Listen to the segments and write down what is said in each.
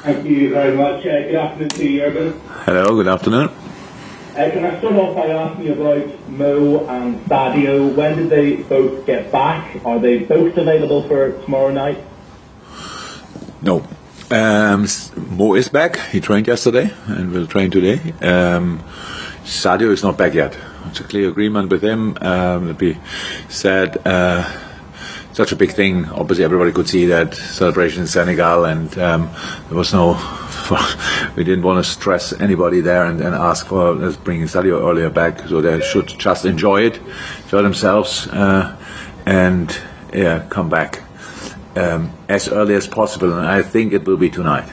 Thank you very much. Good afternoon to you, Jurgen. Hello, good afternoon. Can I start off by asking you about Mo and Sadio? When did they both get back? Are they both available for tomorrow night? No. Mo is back. He trained yesterday and will train today. Sadio is not back yet. It's a clear agreement with him. We said such a big thing. Obviously, everybody could see that celebration in Senegal, and there was no. We didn't want to stress anybody there and ask for bringing Sadio earlier back, so they should just enjoy it, enjoy themselves, and come back as early as possible. And I think it will be tonight.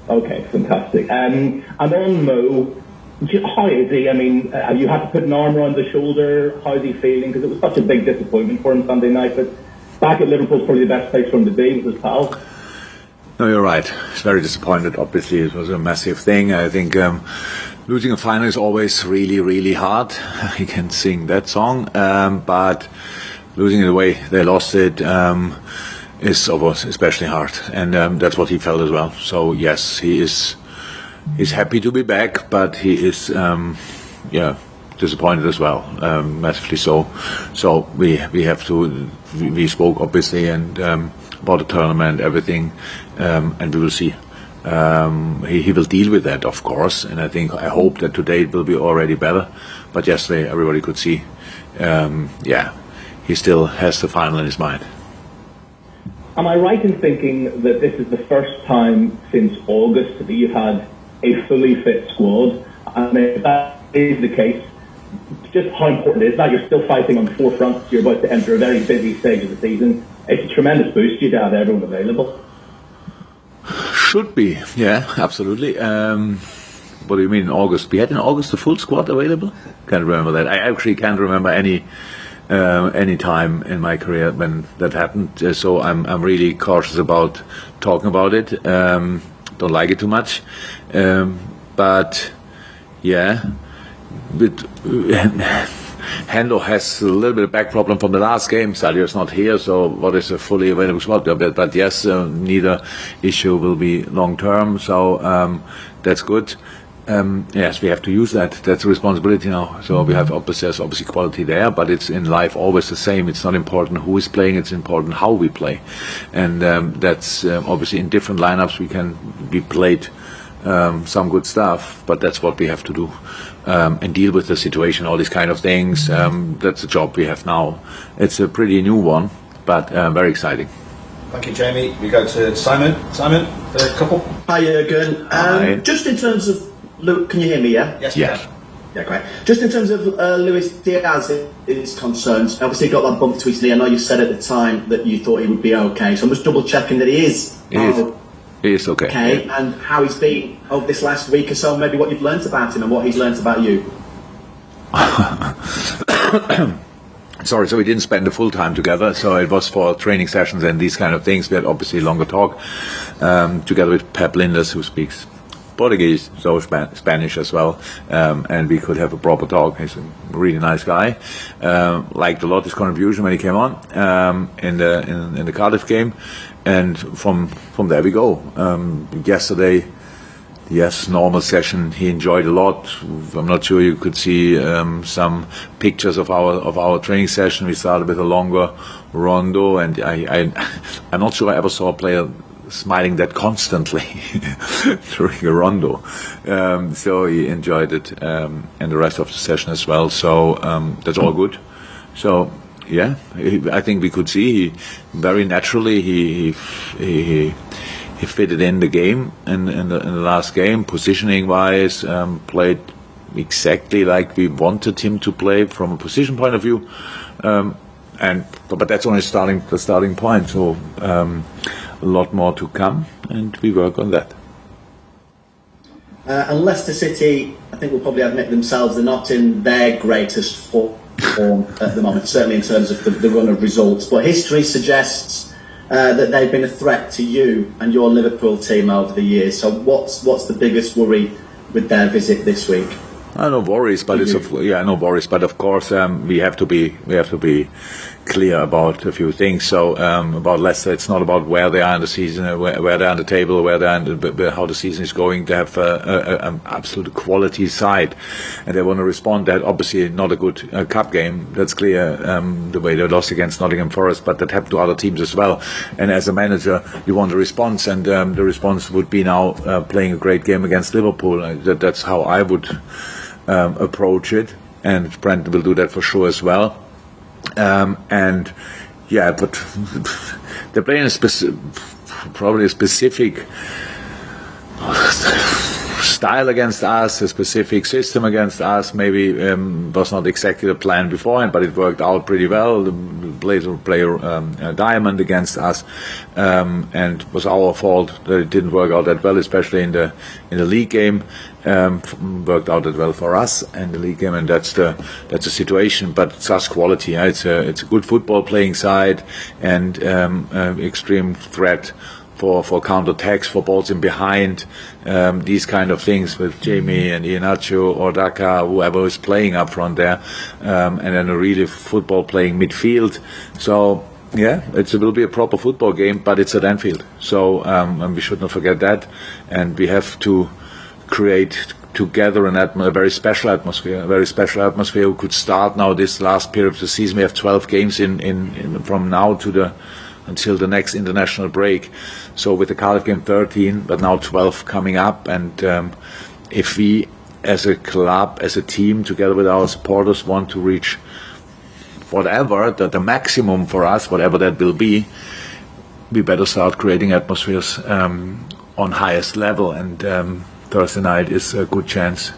Okay, fantastic. And on Mo, how is he? I mean, have you had to put an arm around the shoulder? How's he feeling? Because it was such a big disappointment for him Sunday night, but back at Liverpool is probably the best place for him to be with his pals. No, you're right. He's very disappointed. Obviously, it was a massive thing. I think losing a final is always really, really hard. You can sing that song, but losing it the way they lost it is especially hard, and that's what he felt as well. So yes, he's happy to be back, but he is disappointed as well, massively so. So we have to. We spoke obviously and about the tournament, everything, and we will see. He will deal with that, of course, and I hope that today it will be already better. But yesterday, everybody could see, he still has the final in his mind. Am I right in thinking that this is the first time since August that you've had a fully fit squad? And if that is the case, just how important is that? You're still fighting on four fronts. You're about to enter a very busy stage of the season. It's a tremendous boost you to have everyone available. Should be, yeah, absolutely. What do you mean in August? We had in August the full squad available? Can't remember that. I actually can't remember any time in my career when that happened. So I'm really cautious about talking about it. Don't like it too much. But yeah, Hendo has a little bit of back problem from the last game. Sadio is not here, so what is a fully available squad? But yes, neither issue will be long term, so that's good. Yes, we have to use that. That's a responsibility now. So we have obviously quality there, but it's in life always the same. It's not important who is playing; it's important how we play, and that's obviously in different lineups we played some good stuff, but that's what we have to do. And deal with the situation, all these kind of things. That's the job we have now. It's a pretty new one, but very exciting. Thank you, Jamie. We go to Simon. Simon, the couple. Hi, Jurgen. Hi. Just in terms of can you hear me? Yeah. Yes. Yeah. Yeah, great. Just in terms of Luis Diaz is concerned, obviously he got that bump to his knee. I know you said at the time that you thought he would be okay, so I'm just double checking that he is. He is okay. Okay, and how he's been over this last week or so, maybe what you've learnt about him and what he's learnt about you. Sorry, so we didn't spend the full time together, so it was for training sessions and these kind of things. We had obviously longer talk together with Pep Linders, who speaks Portuguese, so Spanish as well, and we could have a proper talk. He's a really nice guy. Liked a lot his contribution when he came on in the Cardiff game, and from there we go. Yesterday, yes, normal session. He enjoyed a lot. I'm not sure you could see some pictures of our training session. We started with a longer rondo, and I'm not sure I ever saw a player smiling that constantly during a rondo. So he enjoyed it, and the rest of the session as well. So that's all good. So yeah, I think we could see he very naturally he fitted in the game in the last game, positioning wise, played exactly like we wanted him to play from a position point of view. But that's only the starting point. So a lot more to come, and we work on that. And Leicester City, I think will probably admit themselves, they're not in their greatest form at the moment, certainly in terms of the run of results. But history suggests that they've been a threat to you and your Liverpool team over the years. So what's the biggest worry with their visit this week? No worries, but no worries. But of course, we have to be clear about a few things. So about Leicester, it's not about where they are in the season, where they are on the table, how the season is going. They have an absolute quality side, and they want to respond. That obviously not a good cup game. That's clear. The way they lost against Nottingham Forest, but that happened to other teams as well. And as a manager, you want a response, and the response would be now playing a great game against Liverpool. That's how I would approach it, and Brent will do that for sure as well. But they're playing probably a specific style against us, a specific system against us. Maybe was not exactly the plan beforehand, but it worked out pretty well. The players play a diamond against us, and it was our fault that it didn't work out that well, especially in the league game. Worked out that well for us in the league game, and that's the situation. But it's us quality. It's a good football playing side, and extreme threat for counter-attacks, for balls in behind, these kind of things with Jamie and Iheanacho or Daka, whoever is playing up front there, and then a really football playing midfield. So yeah, it will be a proper football game, but it's at Anfield. So and we should not forget that, and we have to create together a very special atmosphere. We could start now this last period of the season. We have 12 games in from now to until the next international break. So with the Cardiff game 13, but now 12 coming up. And if we, as a club, as a team, together with our supporters, want to reach whatever, the maximum for us, whatever that will be, we better start creating atmospheres on highest level. And Thursday night is a good chance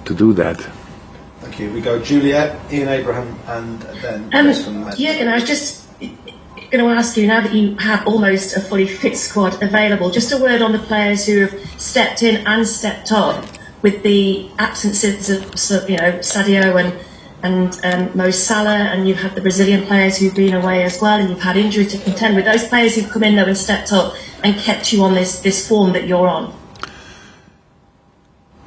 to do that. Thank you. We go Juliet, Ian Abraham, and then Jurgen, I was just going to ask you, now that you have almost a fully fit squad available, just a word on the players who have stepped in and stepped up with the absences of Sadio and Mo Salah, and you've had the Brazilian players who've been away as well, and you've had injury to contend with. Those players who've come in though and stepped up and kept you on this form that you're on.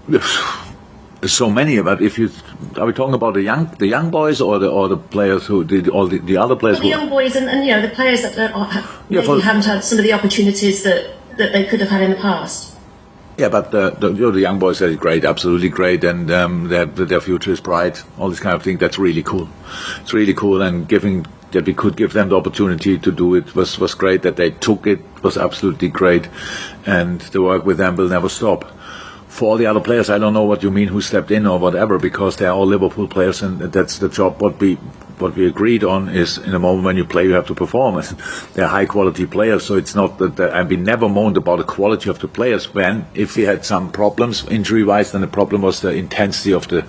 There's so many, but are we talking about the young boys or the players who did all the other players? The young boys and the players that haven't had some of the opportunities that they could have had in the past. Yeah, but the young boys are great, absolutely great, and their future is bright. All this kind of thing. That's really cool. It's really cool, and that we could give them the opportunity to do it was great. That they took it was absolutely great, and the work with them will never stop. For all the other players, I don't know what you mean, who stepped in or whatever, because they're all Liverpool players, and that's the job. What we agreed on is, in a moment when you play, you have to perform. They're high quality players, so it's not that. And we never moaned about the quality of the players. If we had some problems injury wise, then the problem was the intensity of the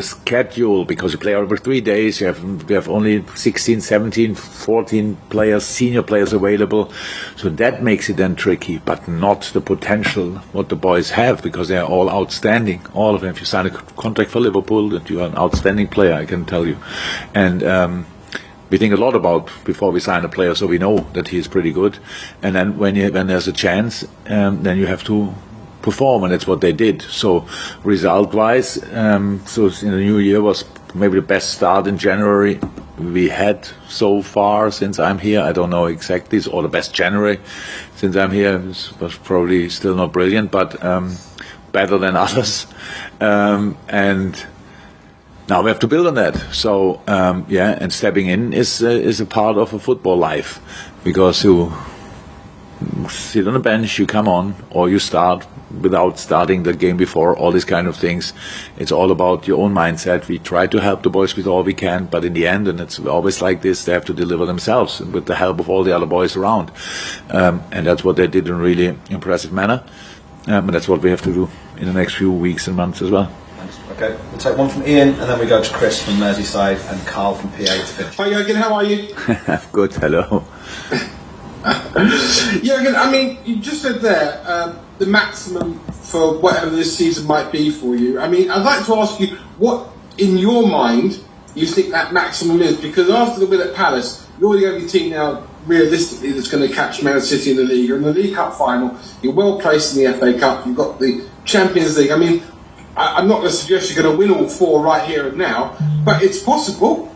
schedule, because you play over 3 days. We have only 16, 17, 14 players, senior players available, so that makes it then tricky, but not the potential what the boys have, because they are all outstanding, all of them. If you sign a contract for Liverpool, that you are an outstanding player, I can tell you. And we think a lot about before we sign a player, so we know that he is pretty good. And then when there's a chance, then you have to perform, and that's what they did. So result-wise, so in the new year was maybe the best start in January we had so far since I'm here. I don't know exactly, or the best January since I'm here. It was probably still not brilliant, but better than others. And now we have to build on that. So and stepping in is a part of a football life, because you sit on the bench, you come on, or you start without starting the game before, all these kind of things. It's all about your own mindset. We try to help the boys with all we can, but in the end, and it's always like this, they have to deliver themselves with the help of all the other boys around. And that's what they did in a really impressive manner. And that's what we have to do in the next few weeks and months as well. Thanks. Okay, we'll take one from Ian, and then we go to Chris from Merseyside and Carl from PA to finish. Hi Jurgen, how are you? Good, hello. Jurgen, I mean, you just said there the maximum for whatever this season might be for you. I mean, I'd like to ask you what, in your mind, you think that maximum is, because after the win at Palace, you're the only team now, realistically, that's going to catch Man City in the league. You're in the League Cup final, you're well placed in the FA Cup, you've got the Champions League. I mean, I'm not going to suggest you're going to win all 4 right here and now, but it's possible.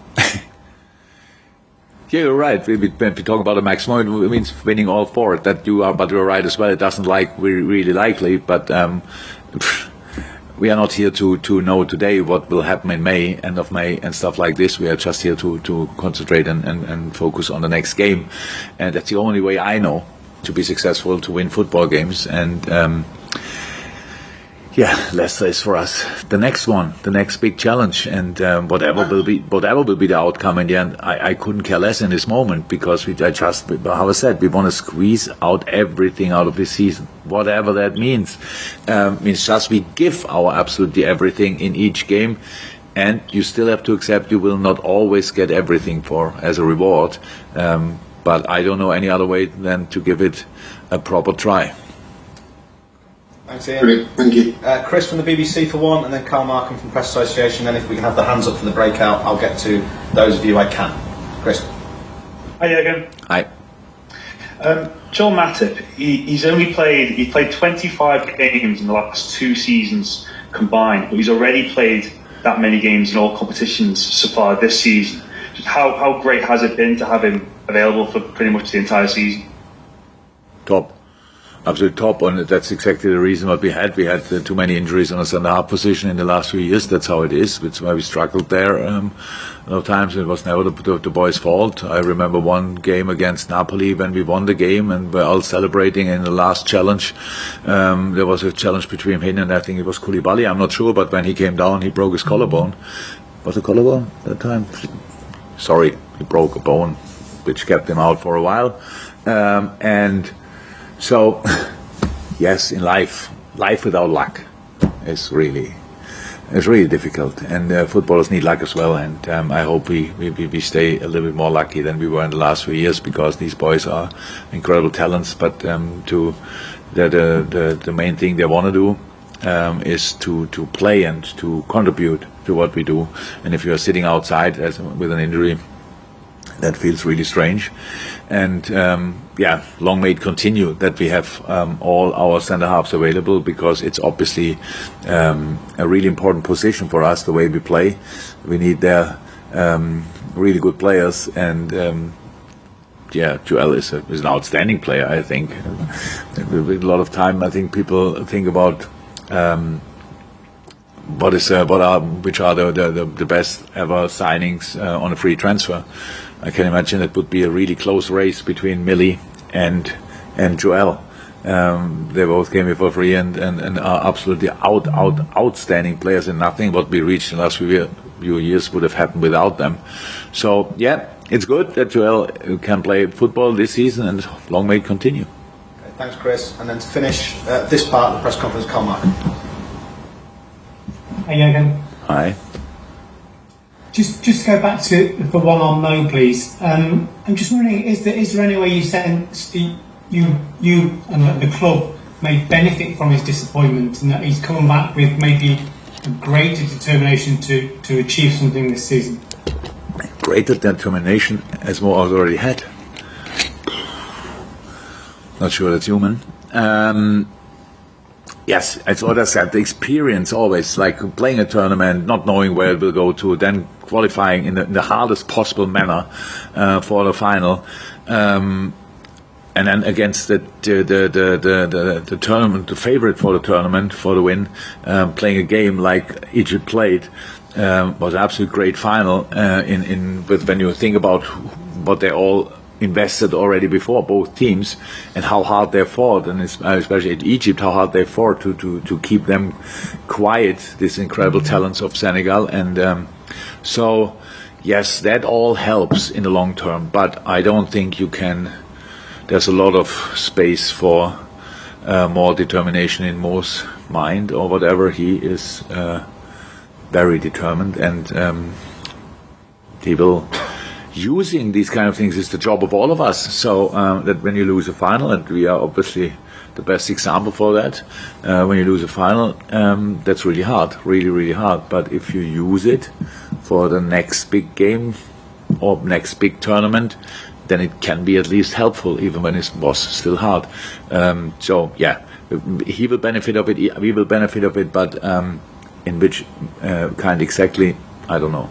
Yeah, you're right. When we talk about a maximum, it means winning all 4. That you are, but you're right as well. It doesn't really likely, but we are not here to know today what will happen in May, end of May, and stuff like this. We are just here to concentrate and focus on the next game, and that's the only way I know to be successful, to win football games. And Leicester is for us the next one, the next big challenge, and whatever will be the outcome in the end. I couldn't care less in this moment, because how I said, we want to squeeze out everything out of this season, whatever that means. Means just we give our absolutely everything in each game, and you still have to accept you will not always get everything as a reward. But I don't know any other way than to give it a proper try. Thanks, Ian. Brilliant, thank you. Chris from the BBC for one, and then Carl Markham from Press Association. Then if we can have the hands up for the breakout, I'll get to those of you I can. Chris. Hi, Jurgen. Hi. Joel Matip, he played 25 games in the last 2 seasons combined, but he's already played that many games in all competitions so far this season. How great has it been to have him available for pretty much the entire season? Top. Absolutely top, and that's exactly the reason what we had. We had too many injuries on the centre-half position in the last few years. That's how it is. That's why we struggled there. A lot of times it was never the boys' fault. I remember one game against Napoli when we won the game and we're all celebrating in the last challenge. There was a challenge between him and I think it was Koulibaly, I'm not sure, but when he came down he broke his collarbone. Was it collarbone at that time? Sorry, he broke a bone, which kept him out for a while. So, yes, in life without luck is really difficult, and footballers need luck as well. And I hope we stay a little bit more lucky than we were in the last few years, because these boys are incredible talents. But the main thing they want to do is to play and to contribute to what we do. And if you are sitting outside with an injury, that feels really strange. And long may it continue that we have all our centre halves available, because it's obviously a really important position for us the way we play. We need their really good players, and Joel is an outstanding player, I think. With a lot of time, I think people think about which are the best ever signings on a free transfer. I can imagine it would be a really close race between Millie and Joel. They both came here for free and are absolutely outstanding players, and nothing what we reached in the last few years would have happened without them. So it's good that Joel can play football this season, and long may it continue. Okay, thanks, Chris. And then to finish this part of the press conference, Carl Markham. Hi, Jurgen. Hi. Just go back to the one on Mo, please. I'm just wondering, is there any way you sense you and the club may benefit from his disappointment, and that he's coming back with maybe a greater determination to achieve something this season? Greater determination as Mo has already had. Not sure that's human. Yes, it's what I said, the experience always, like playing a tournament, not knowing where it will go to, then qualifying in the hardest possible manner for the final, and then against the tournament, the favorite for the tournament, for the win, playing a game like Egypt played, was an absolute great final, when you think about what they all invested already before, both teams, and how hard they fought, and especially in Egypt, how hard they fought to keep them quiet, these incredible talents of Senegal. And so yes, that all helps in the long term, but I don't think there's a lot of space for more determination in Mo's mind or whatever. He is very determined, and he will. Using these kind of things is the job of all of us. So that when you lose a final, and we are obviously the best example for that, when you lose a final, that's really hard, really, really hard. But if you use it for the next big game or next big tournament, then it can be at least helpful, even when it was still hard. He will benefit of it, we will benefit of it, but in which kind exactly, I don't know.